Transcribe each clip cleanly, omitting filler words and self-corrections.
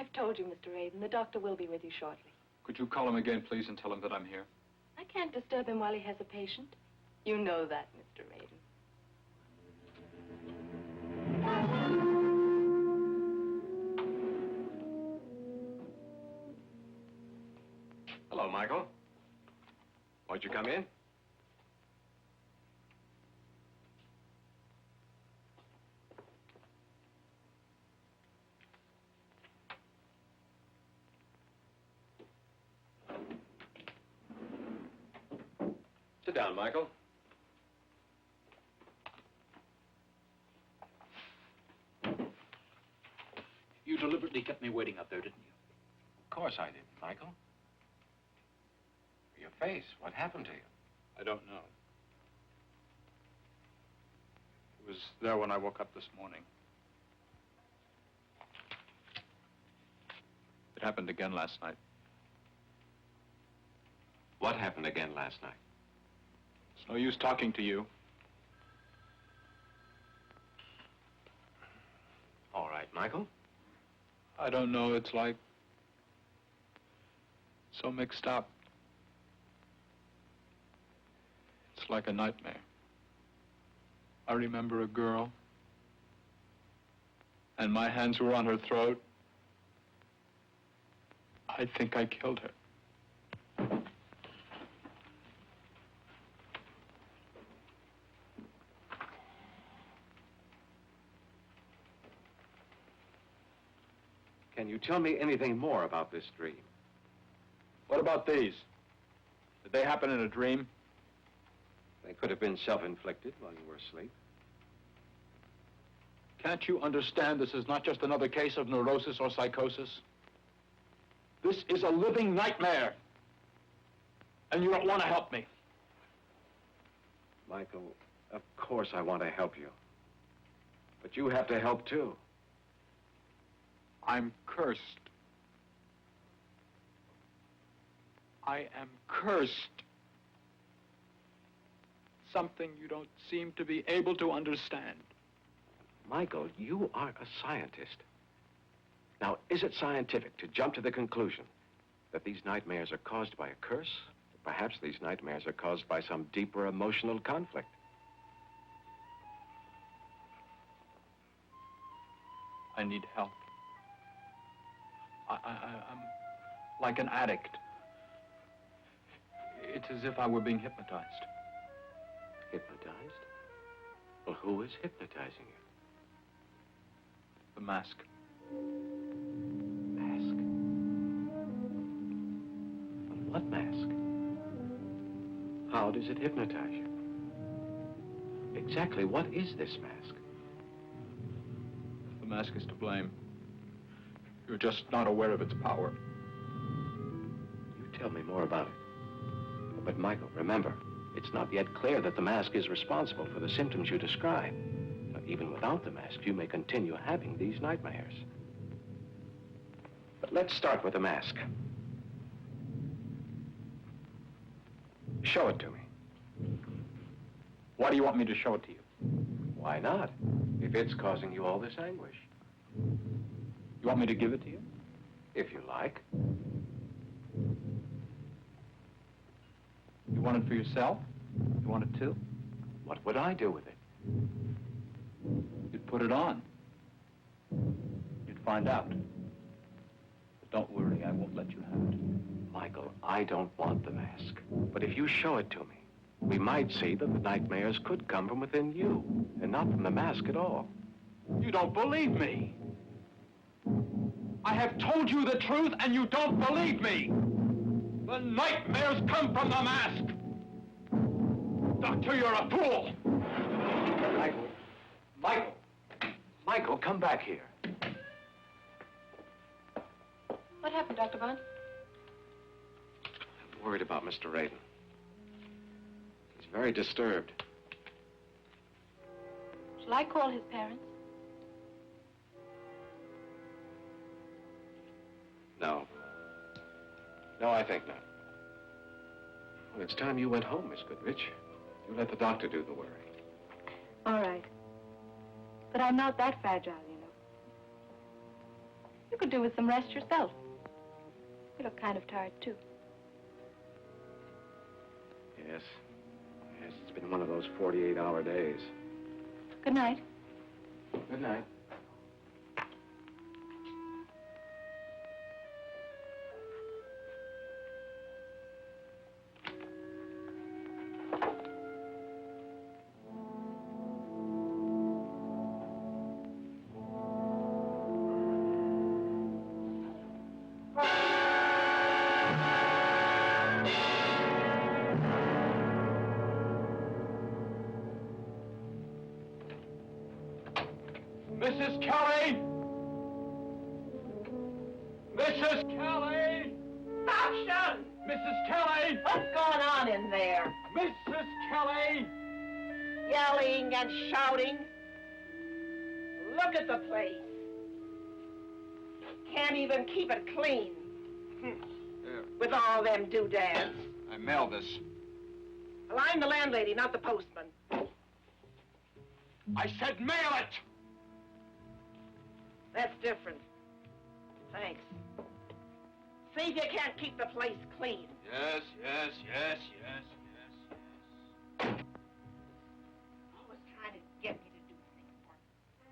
I've told you, Mr. Radin. The doctor will be with you shortly. Could you call him again, please, and tell him that I'm here? I can't disturb him while he has a patient. You know that, Mr. Radin. Hello, Michael. Won't you come in? Sit down, Michael. You deliberately kept me waiting up there, didn't you? Of course I did, Michael. Your face, what happened to you? I don't know. It was there when I woke up this morning. It happened again last night. What happened again last night? It's no use talking to you. All right, Michael. I don't know. It's like so mixed up. It's like a nightmare. I remember a girl, and my hands were on her throat. I think I killed her. Can you tell me anything more about this dream? What about these? Did they happen in a dream? They could have been self-inflicted while you were asleep. Can't you understand this is not just another case of neurosis or psychosis? This is a living nightmare. And you don't want to help me. Michael, of course I want to help you. But you have to help too. I'm cursed. I am cursed. Something you don't seem to be able to understand. Michael, you are a scientist. Now, is it scientific to jump to the conclusion that these nightmares are caused by a curse? Perhaps these nightmares are caused by some deeper emotional conflict. I need help. I'm like an addict. It's as if I were being hypnotized. Hypnotized? Well, who is hypnotizing you? The mask. Mask? But what mask? How does it hypnotize you? Exactly what is this mask? The mask is to blame. You're just not aware of its power. You tell me more about it. But Michael, remember, it's not yet clear that the mask is responsible for the symptoms you describe. But even without the mask, you may continue having these nightmares. But let's start with the mask. Show it to me. Why do you want me to show it to you? Why not? If it's causing you all this anguish. You want me to give it to you? If you like. You want it for yourself? You want it too? What would I do with it? You'd put it on. You'd find out. But don't worry, I won't let you have it. Michael, I don't want the mask. But if you show it to me, we might see that the nightmares could come from within you, and not from the mask at all. You don't believe me. I have told you the truth, and you don't believe me. The nightmares come from the mask. Doctor, you're a fool. Michael. Michael. Michael, come back here. What happened, Dr. Bond? I'm worried about Mr. Radin. He's very disturbed. Shall I call his parents? No. No, I think not. Well, it's time you went home, Miss Goodrich. You let the doctor do the worrying. All right. But I'm not that fragile, you know. You could do with some rest yourself. You look kind of tired, too. Yes. Yes, it's been one of those 48-hour days. Good night. Good night. Mrs. Kelly! Mrs. Kelly! Stop shouting! Mrs. Kelly! What's going on in there? Mrs. Kelly! Yelling and shouting. Look at the place. Can't even keep it clean. With all them doodads. I mailed this. Well, I'm the landlady, not the postman. I said mail it! That's different. Thanks. See if you can't keep the place clean. Yes. Always trying to get me to do things for him.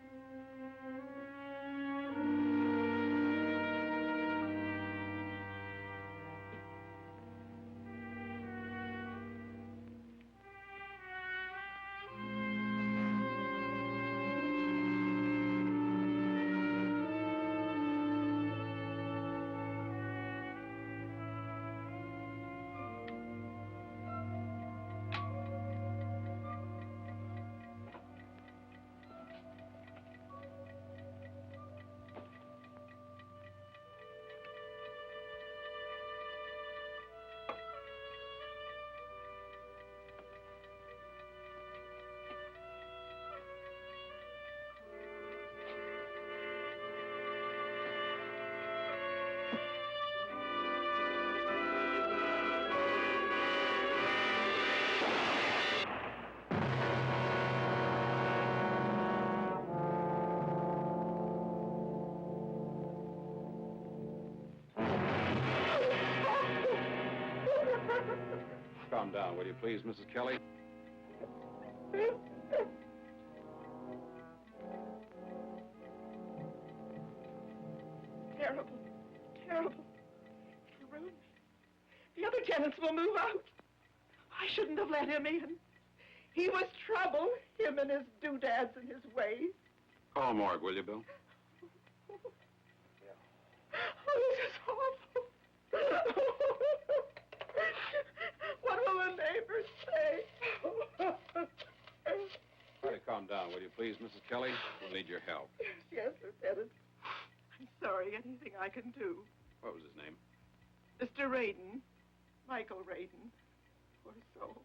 Calm down, will you please, Mrs. Kelly? Terrible. Terrible. It'll ruin me. The other tenants will move out. I shouldn't have let him in. He was trouble, him and his doodads and his ways. Call morgue, will you, Bill? Oh, this is awful. What will the neighbors say? Try to calm down, will you please, Mrs. Kelly? We'll need your help. Yes, Lieutenant. I'm sorry. Anything I can do. What was his name? Mr. Radin. Michael Radin. Poor soul.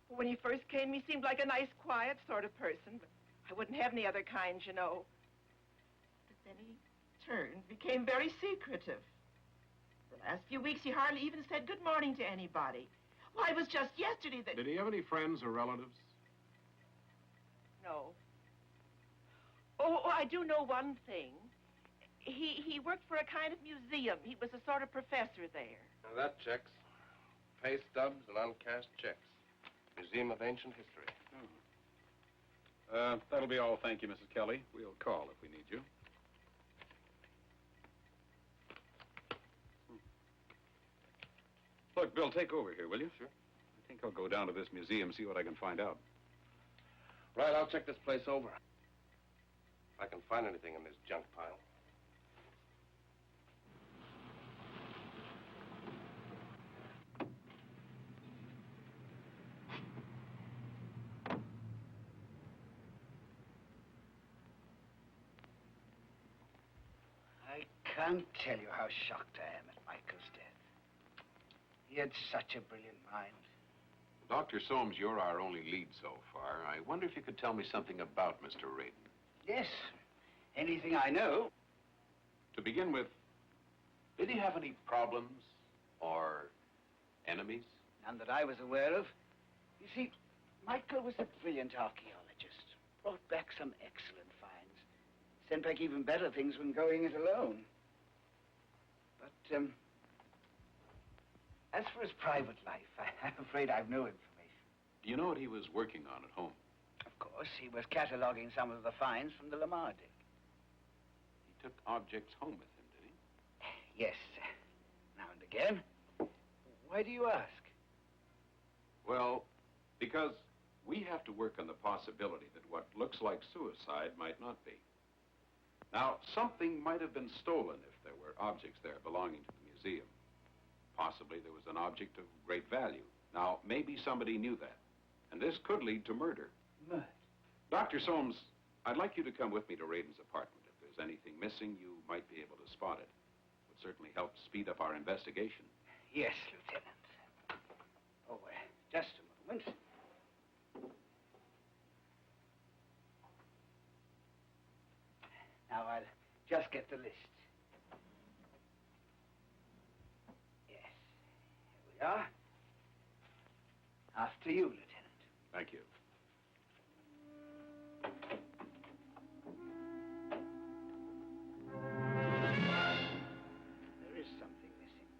When he first came, he seemed like a nice, quiet sort of person, but I wouldn't have any other kind, you know. But then he turned, became very secretive. The last few weeks, he hardly even said good morning to anybody. Why, it was just yesterday that... Did he have any friends or relatives? No. Oh, I do know one thing. He worked for a kind of museum. He was a sort of professor there. Now that checks. Pay stubs and uncashed checks. Museum of Ancient History. That'll be all, thank you, Mrs. Kelly. We'll call if we need you. Look, Bill, take over here, will you? Sure. I think I'll go down to this museum, see what I can find out. Right, I'll check this place over. If I can find anything in this junk pile. I can't tell you how shocked I am at Michael's death. He had such a brilliant mind. Dr. Soames, you're our only lead so far. I wonder if you could tell me something about Mr. Radin. Yes, anything I know. To begin with, did he have any problems or enemies? None that I was aware of. You see, Michael was a brilliant archaeologist. brought back some excellent finds. Sent back even better things when going it alone. But, as for his private life, I'm afraid I've no information. Do you know what he was working on at home? Of course, he was cataloging some of the finds from the Lamar dig. He took objects home with him, did he? Yes, now and again. Why do you ask? Well, because we have to work on the possibility that what looks like suicide might not be. Now, something might have been stolen if there were objects there belonging to the museum. Possibly there was an object of great value. Now, maybe somebody knew that, and this could lead to murder. Murder? Dr. Soames, I'd like you to come with me to Radin's apartment. If there's anything missing, you might be able to spot it. It would certainly help speed up our investigation. Yes, Lieutenant. Oh, just a moment. Now, I'll just get the list. Yes, here we are. After you, Lieutenant. Thank you. There is something missing.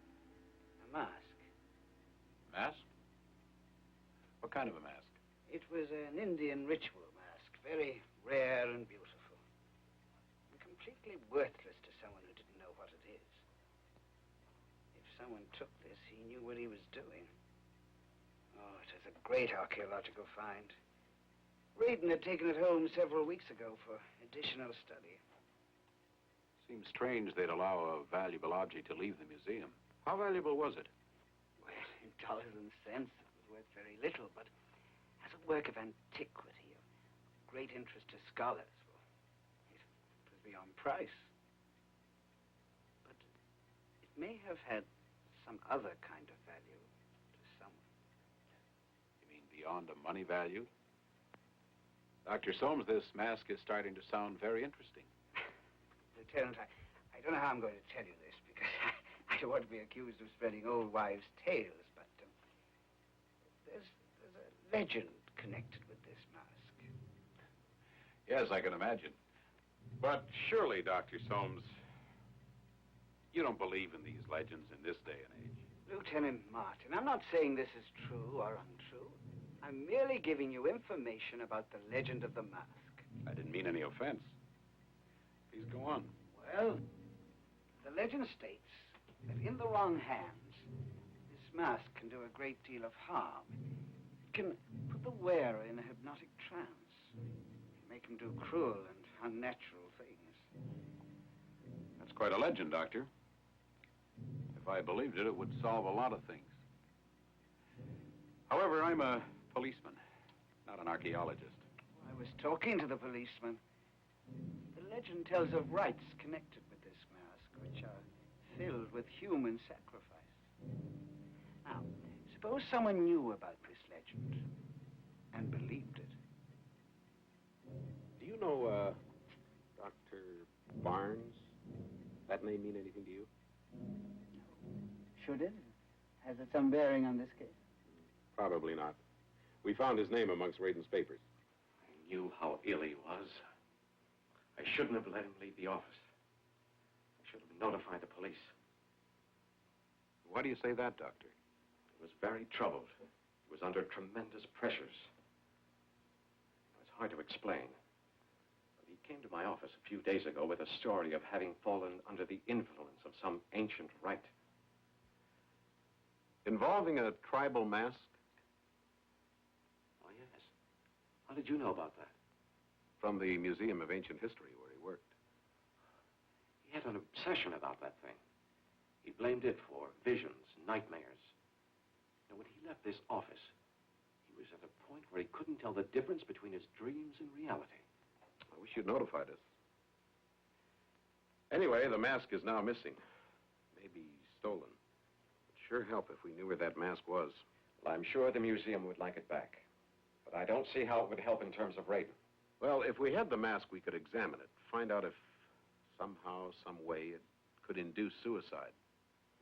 A mask. Mask? What kind of a mask? It was an Indian ritual mask, very rare and beautiful. And completely worthless to someone who didn't know what it is. If someone took this, he knew what he was doing. Oh, it is a great archaeological find. Radin had taken it home several weeks ago for additional study. Seems strange they'd allow a valuable object to leave the museum. How valuable was it? Well, in dollars and cents, it was worth very little, but as a work of antiquity, of great interest to scholars, well, it was beyond price. But it may have had some other kind of value to someone. You mean beyond a money value? Dr. Soames, this mask is starting to sound very interesting. Lieutenant, I don't know how I'm going to tell you this, because I don't want to be accused of spreading old wives' tales, but there's a legend connected with this mask. Yes, I can imagine. But surely, Dr. Soames, you don't believe in these legends in this day and age. Lieutenant Martin, I'm not saying this is true or untrue. I'm merely giving you information about the legend of the mask. I didn't mean any offense. Please go on. Well, the legend states that in the wrong hands, this mask can do a great deal of harm. It can put the wearer in a hypnotic trance, make him do cruel and unnatural things. That's quite a legend, Doctor. If I believed it, it would solve a lot of things. However, I'm a policeman, not an archaeologist. I was talking to the policeman. The legend tells of rites connected with this mask, which are filled with human sacrifice. Now, suppose someone knew about this legend and believed it. Do you know, Dr. Barnes? That name mean anything to you? Should it? Has it some bearing on this case? Probably not. We found his name amongst Radin's papers. I knew how ill he was. I shouldn't have let him leave the office. I should have notified the police. Why do you say that, Doctor? He was very troubled. He was under tremendous pressures. It was hard to explain. But he came to my office a few days ago with a story of having fallen under the influence of some ancient rite. Involving a tribal mask? Oh, yes. How did you know about that? From the Museum of Ancient History, where he worked. He had an obsession about that thing. He blamed it for visions, nightmares. And when he left this office, he was at a point where he couldn't tell the difference between his dreams and reality. I wish you'd notified us. Anyway, the mask is now missing. Maybe stolen. It'd sure help if we knew where that mask was. Well, I'm sure the museum would like it back. But I don't see how it would help in terms of Radin. Well, if we had the mask, we could examine it, find out if somehow, some way, it could induce suicide.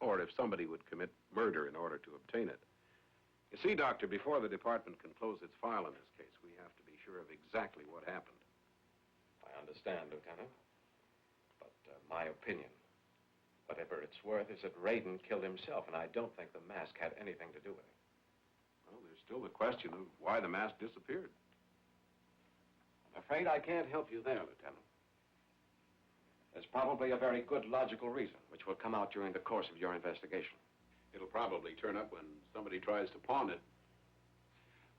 Or if somebody would commit murder in order to obtain it. You see, Doctor, before the department can close its file in this case, we have to be sure of exactly what happened. stand, Lieutenant. But my opinion, whatever it's worth, is that Radin killed himself, and I don't think the mask had anything to do with it. Well, there's still the question of why the mask disappeared. I'm afraid I can't help you there, Lieutenant. There's probably a very good logical reason, which will come out during the course of your investigation. It'll probably turn up when somebody tries to pawn it.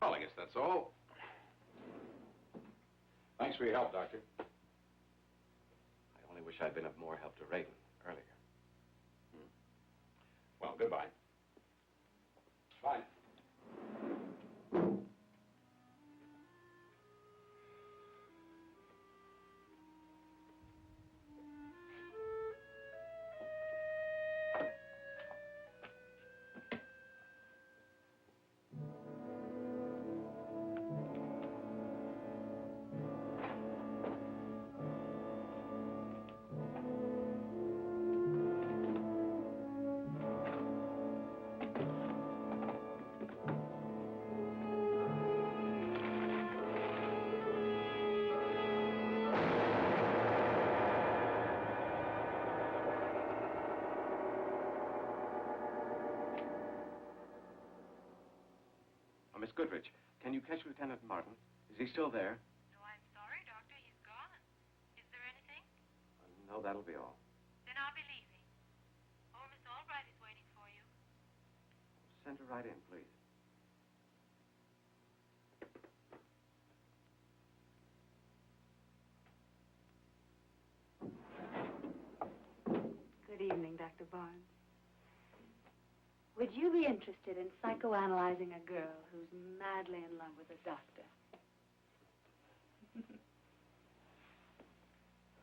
Well, I guess that's all. Thanks for your help, Doctor. I only wish I'd been of more help to Radin earlier. Well, goodbye. Bye. Miss Goodrich, can you catch Lieutenant Martin? Is he still there? No, I'm sorry, Doctor. He's gone. Is there anything? No, that'll be all. Then I'll be leaving. Oh, Miss Albright is waiting for you. Send her right in, please. Good evening, Dr. Barnes. Would you be interested in psychoanalyzing a girl who's madly in love with a doctor?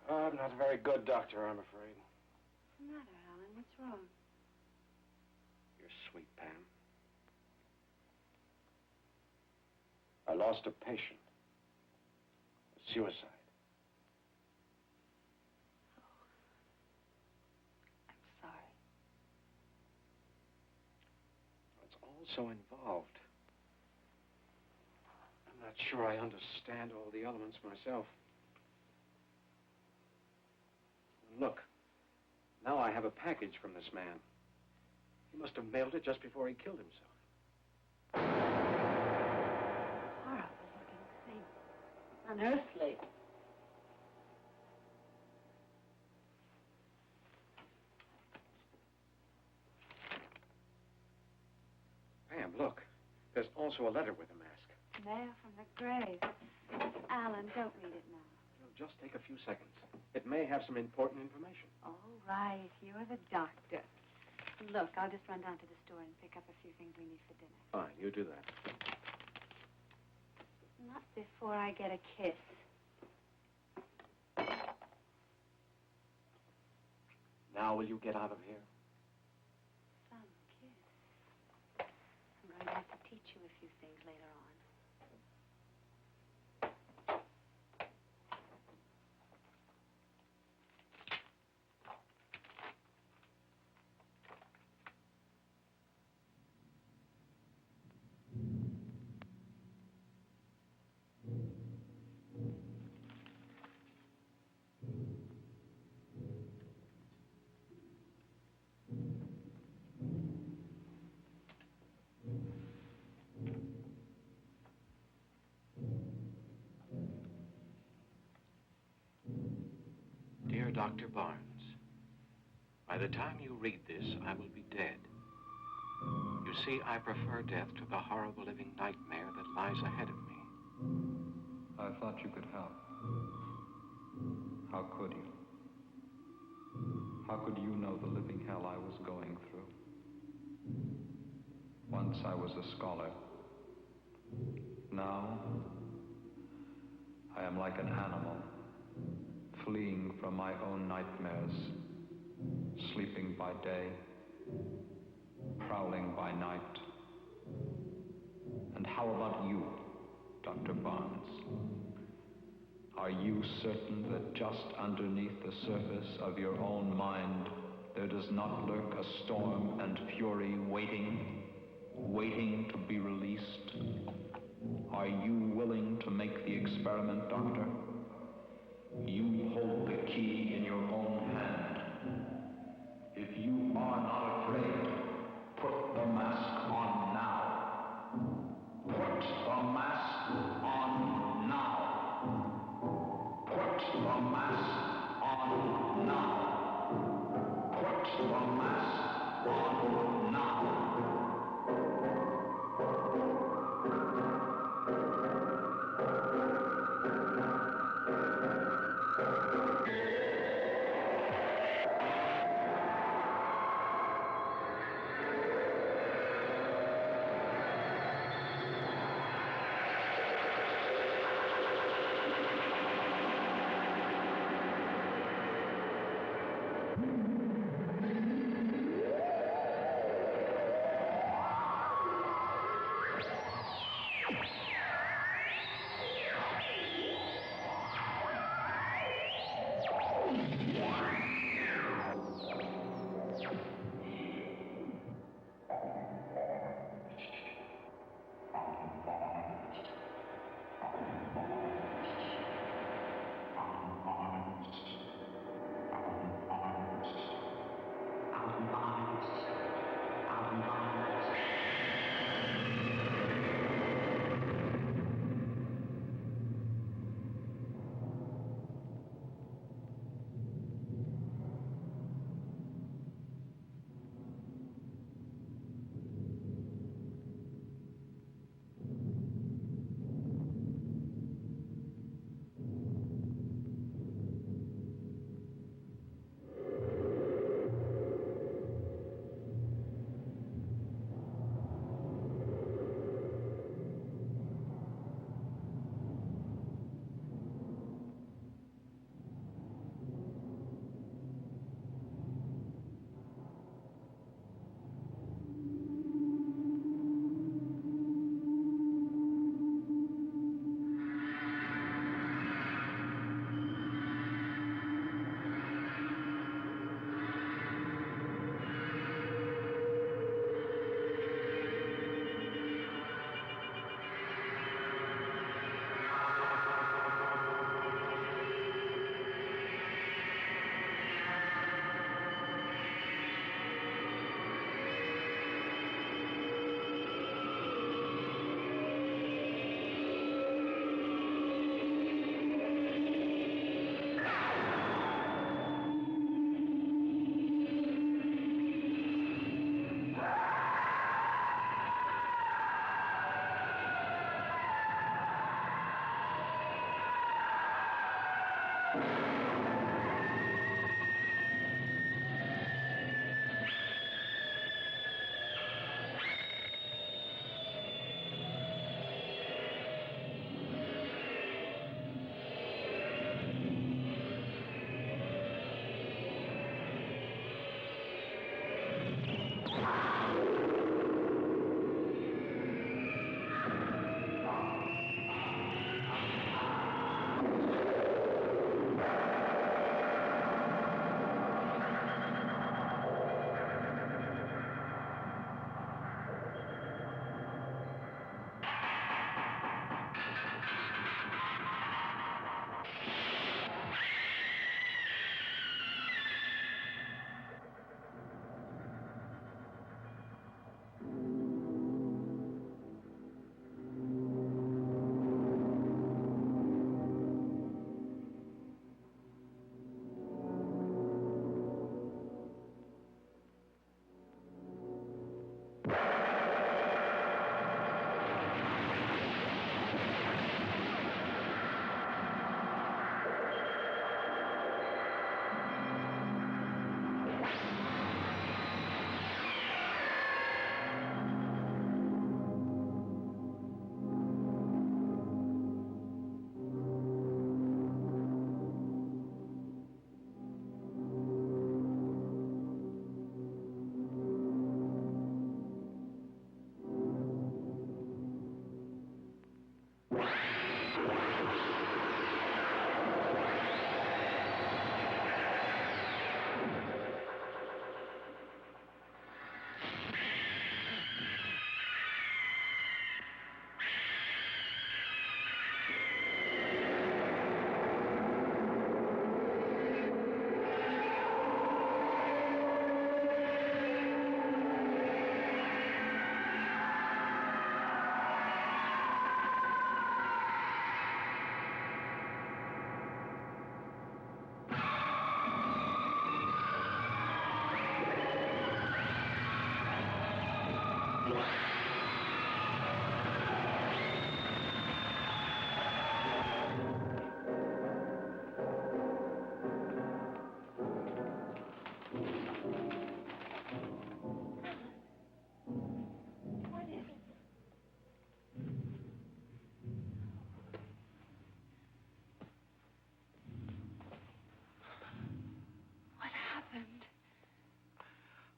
I'm not a very good doctor, I'm afraid. What's the matter, Alan? What's wrong? You're sweet, Pam. I lost a patient. Suicide. I'm sorry. It's all so involved. I'm not sure I understand all the elements myself. Look, now I have a package from this man. He must have mailed it just before he killed himself. Horrible looking thing. Unearthly. Pam, look. There's also a letter with a mask. Mail from the grave. Alan, don't read it now. It'll just take a few seconds. It may have some important information. All right, you're the doctor. Look, I'll just run down to the store and pick up a few things we need for dinner. Fine, you do that. Not before I get a kiss. Now will you get out of here? Some kiss. I'm going to have to teach you a few things later on. Dear Dr. Barnes, by the time you read this, I will be dead. You see, I prefer death to the horrible living nightmare that lies ahead of me. I thought you could help. How could you? How could you know the living hell I was going through? Once I was a scholar. Now, I am like an animal, fleeing from my own nightmares, sleeping by day, prowling by night. And how about you, Dr. Barnes? Are you certain that just underneath the surface of your own mind there does not lurk a storm and fury waiting to be released? Are you willing to make the experiment, Doctor? You the mask on now. Put the mask on now.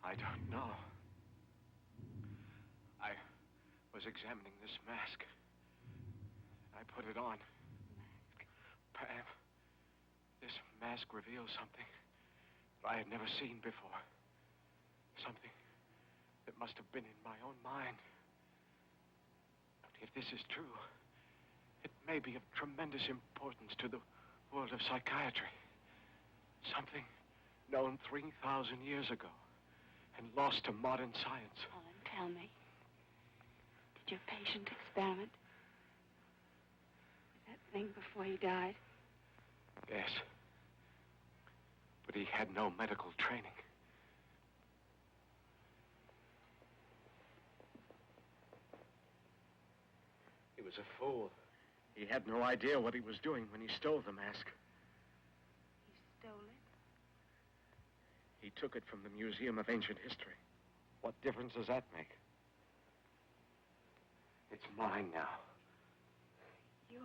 I don't know. I was examining this mask. I put it on. Pam, this mask reveals something that I had never seen before. Something that must have been in my own mind. But if this is true, it may be of tremendous importance to the world of psychiatry. Something known 3,000 years ago and lost to modern science. Alan, tell me. Did your patient experiment with that thing before he died? Yes. But he had no medical training. He was a fool. He had no idea what he was doing when he stole the mask. He stole it? He took it from the Museum of Ancient History. What difference does that make? It's mine now. Yours.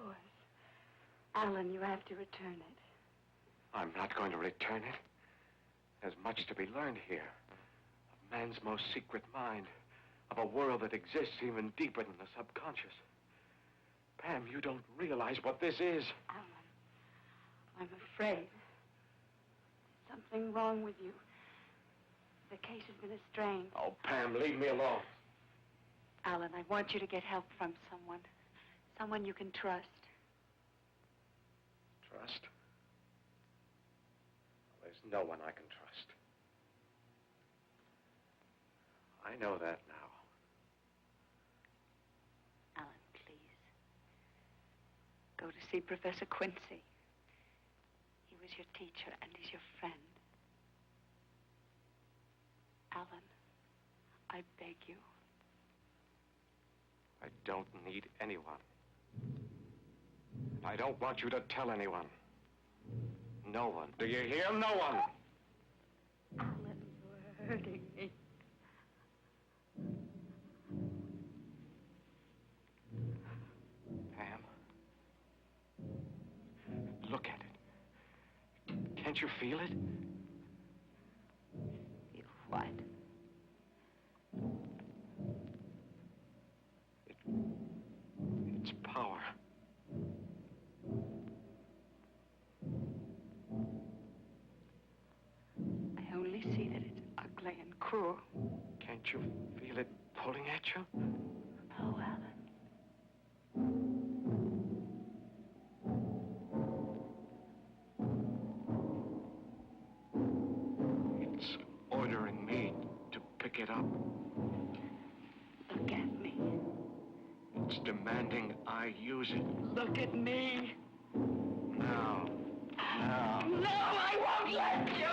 Alan, you have to return it. I'm not going to return it. There's much to be learned here. Of man's most secret mind. Of a world that exists even deeper than the subconscious. Pam, you don't realize what this is. Alan, I'm afraid. There's something wrong with you. The case has been estranged. Oh, Pam, leave me alone. Alan, I want you to get help from someone. Someone you can trust. Trust? There's no one I can trust. I know that now. Alan, please. Go to see Professor Quincy. He was your teacher and he's your friend. Alan, I beg you. I don't need anyone. I don't want you to tell anyone. No one. Do you hear? No one. Alan, you're hurting me. Pam. Look at it. Can't you feel it? Feel what? It's power. I only see that it's ugly and cruel. Can't you feel it pulling at you? No, Alan. It's ordering me to pick it up. Look at me. It's demanding I use it. Look at me. Now. Now. No, I won't let you!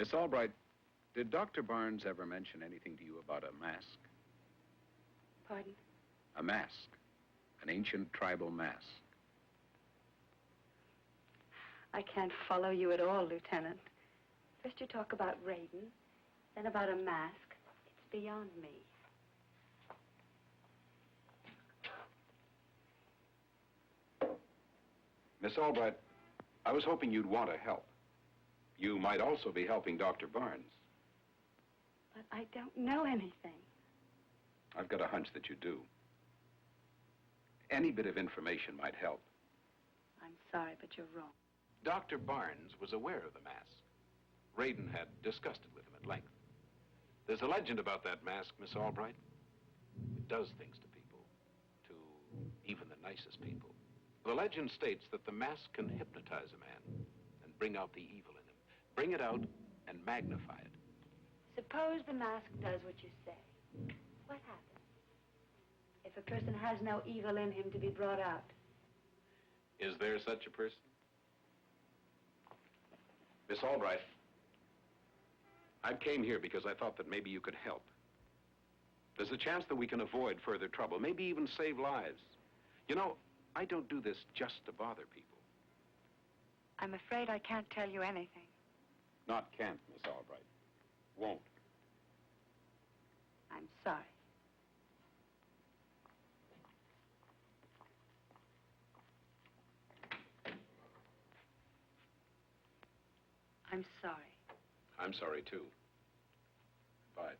Miss Albright, did Dr. Barnes ever mention anything to you about a mask? Pardon? A mask. An ancient tribal mask. I can't follow you at all, Lieutenant. First you talk about Radin, then about a mask. It's beyond me. Miss Albright, I was hoping you'd want to help. You might also be helping Dr. Barnes. But I don't know anything. I've got a hunch that you do. Any bit of information might help. I'm sorry, but you're wrong. Dr. Barnes was aware of the mask. Radin had discussed it with him at length. There's a legend about that mask, Miss Albright. It does things to people, to even the nicest people. The legend states that the mask can hypnotize a man and bring out the evil in him, bring it out and magnify it. Suppose the mask does what you say. What happens? If a person has no evil in him to be brought out? Is there such a person? Miss Albright, I came here because I thought that maybe you could help. There's a chance that we can avoid further trouble, maybe even save lives. You know, I don't do this just to bother people. I'm afraid I can't tell you anything. Not can't, Miss Albright. Won't. I'm sorry. I'm sorry. I'm sorry, too. Bye.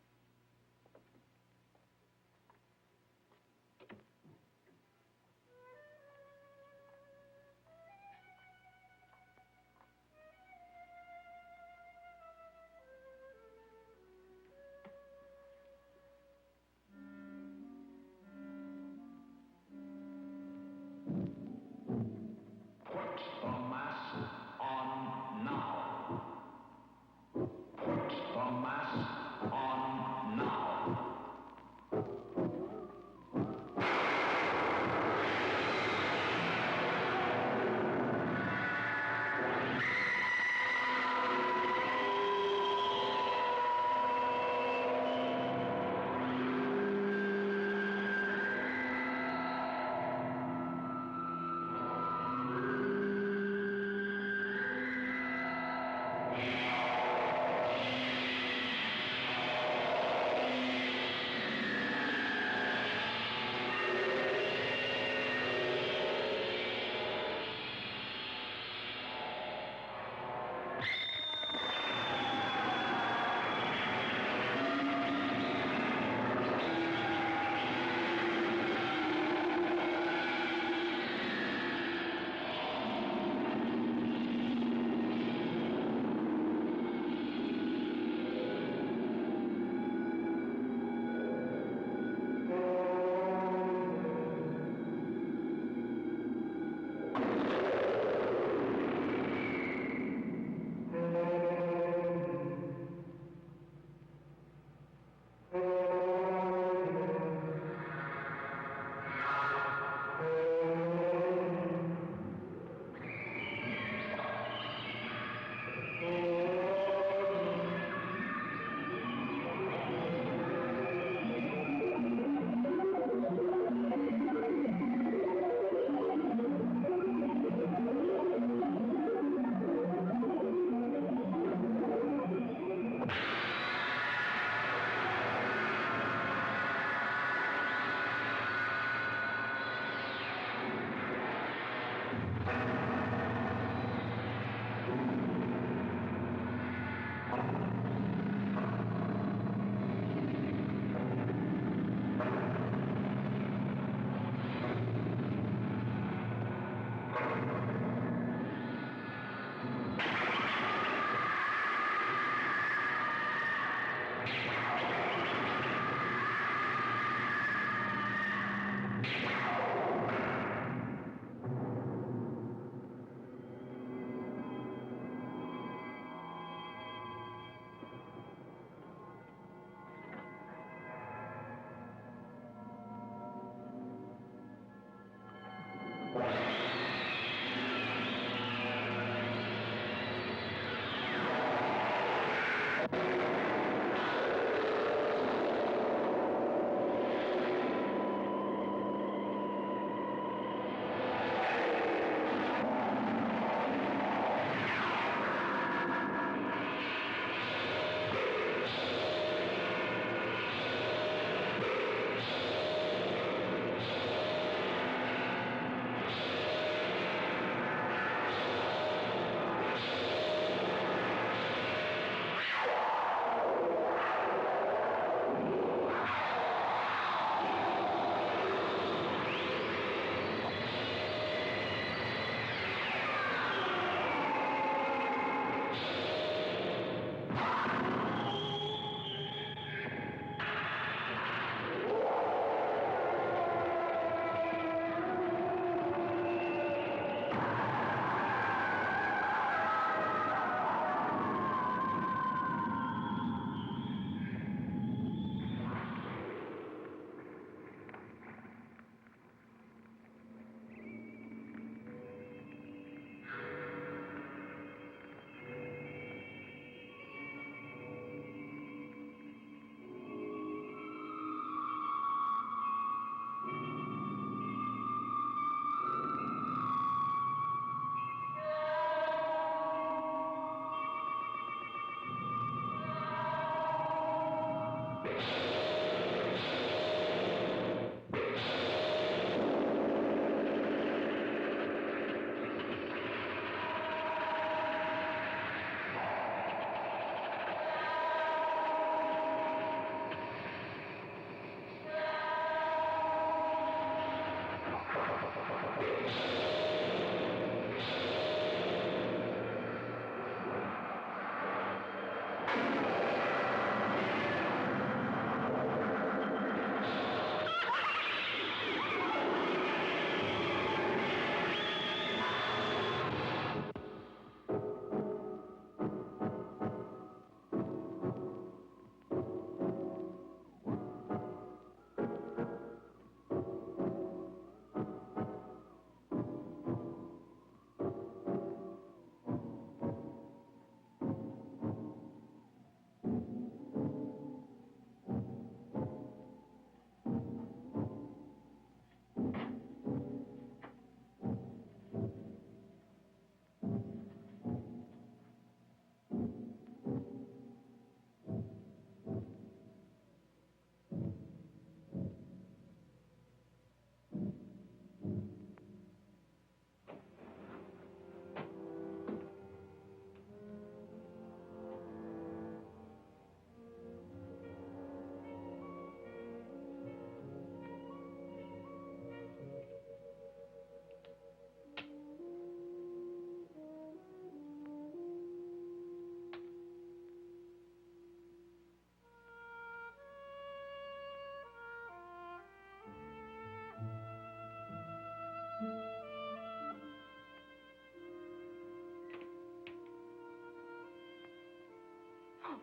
Oh,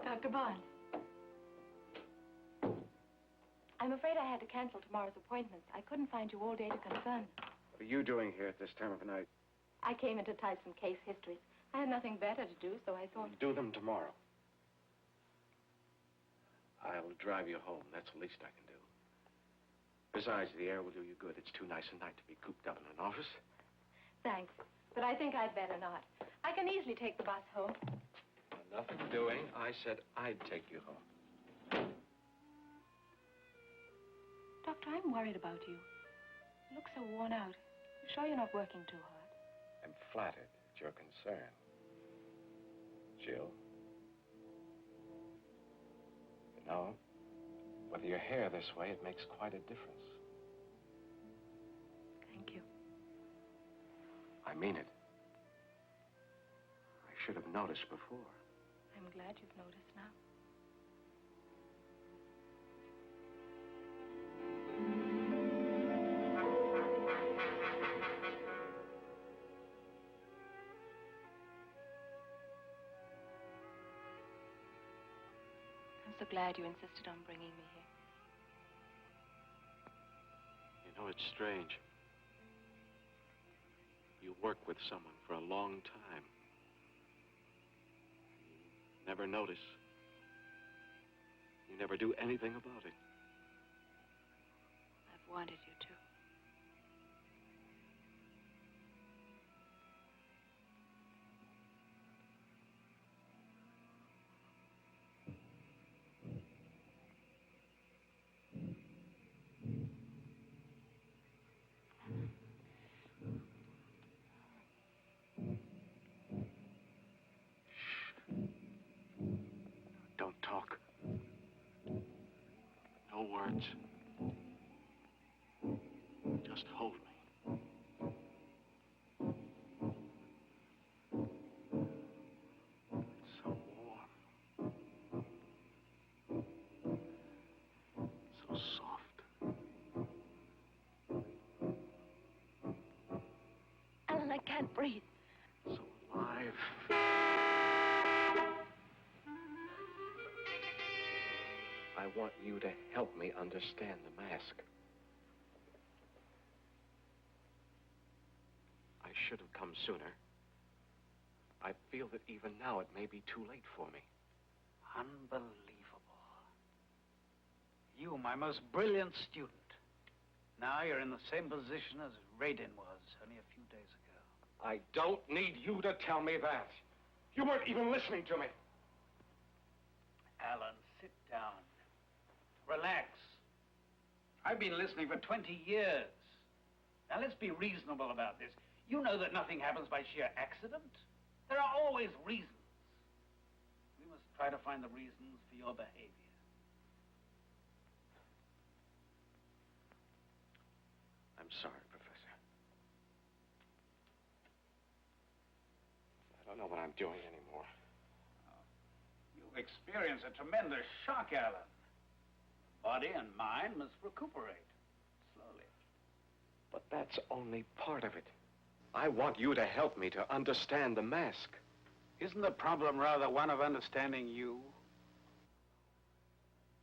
Dr. Barnes. I'm afraid I had to cancel tomorrow's appointments. I couldn't find you all day to confirm. What are you doing here at this time of night? I came in to type some case histories. I had nothing better to do, so I thought... Do them tomorrow. I'll drive you home. That's the least I can do. Besides, the air will do you good. It's too nice a night to be cooped up in an office. Thanks, but I think I'd better not. I can easily take the bus home. Nothing doing. I said I'd take you home. Doctor, I'm worried about you. You look so worn out. You sure you're not working too hard? I'm flattered at your concern. Jill. You know, whether your hair this way, it makes quite a difference. Thank you. I mean it. I should have noticed before. I'm glad you've noticed now. I'm so glad you insisted on bringing me here. You know, it's strange. You work with someone for a long time. You never notice. You never do anything about it. I've wanted you to. Don't talk. No words. Just hold me. It's so warm. So soft. Alan, I can't breathe. So alive. I want you to help me understand the mask. I should have come sooner. I feel that even now it may be too late for me. Unbelievable. You, my most brilliant student. Now you're in the same position as Radin was only a few days ago. I don't need you to tell me that. You weren't even listening to me. Alan, sit down. Relax. I've been listening for 20 years. Now, let's be reasonable about this. You know that nothing happens by sheer accident. There are always reasons. We must try to find the reasons for your behavior. I'm sorry, Professor. I don't know what I'm doing anymore. You've experienced a tremendous shock, Alan. Body and mind must recuperate slowly. But that's only part of it. I want you to help me to understand the mask. Isn't the problem rather one of understanding you?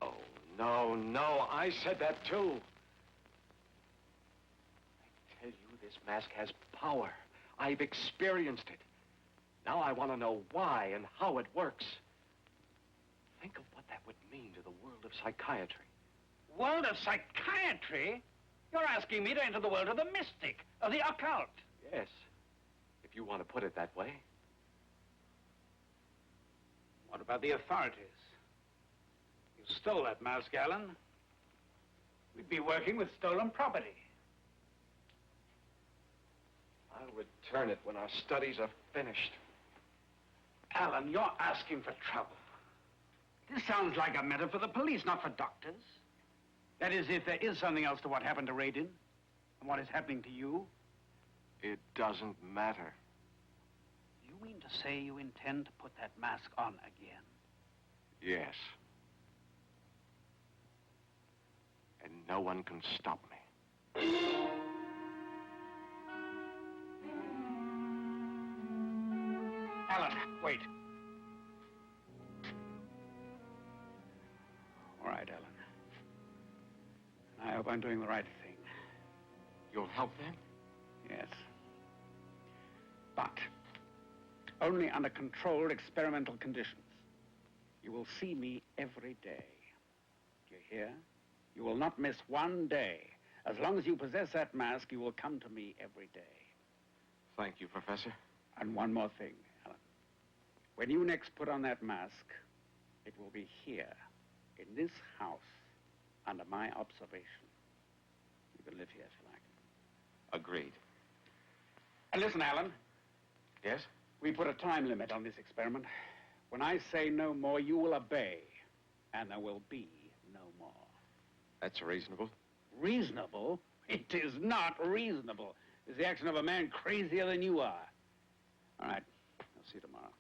Oh, no, I said that too. I tell you, this mask has power. I've experienced it. Now I want to know why and how it works. Think of what that would mean to the world of psychiatry. World of psychiatry? You're asking me to enter the world of the mystic, of the occult. Yes, if you want to put it that way. What about the authorities? You stole that mask, Alan. We'd be working with stolen property. I'll return it when our studies are finished. Alan, you're asking for trouble. This sounds like a matter for the police, not for doctors. That is, if there is something else to what happened to Radin and what is happening to you. It doesn't matter. You mean to say you intend to put that mask on again? Yes. And no one can stop me. Alan, wait. hope I'm doing the right thing. You'll help them? Yes. But only under controlled experimental conditions. You will see me every day. Do you hear? You will not miss one day. As long as you possess that mask, you will come to me every day. Thank you, Professor. And one more thing, Alan. When you next put on that mask, it will be here, in this house, under my observation. You can live here if you like. Agreed. And listen, Alan. Yes? We put a time limit on this experiment. When I say no more, you will obey. And there will be no more. That's reasonable. Reasonable? It is not reasonable. It's the action of a man crazier than you are. All right. I'll see you tomorrow.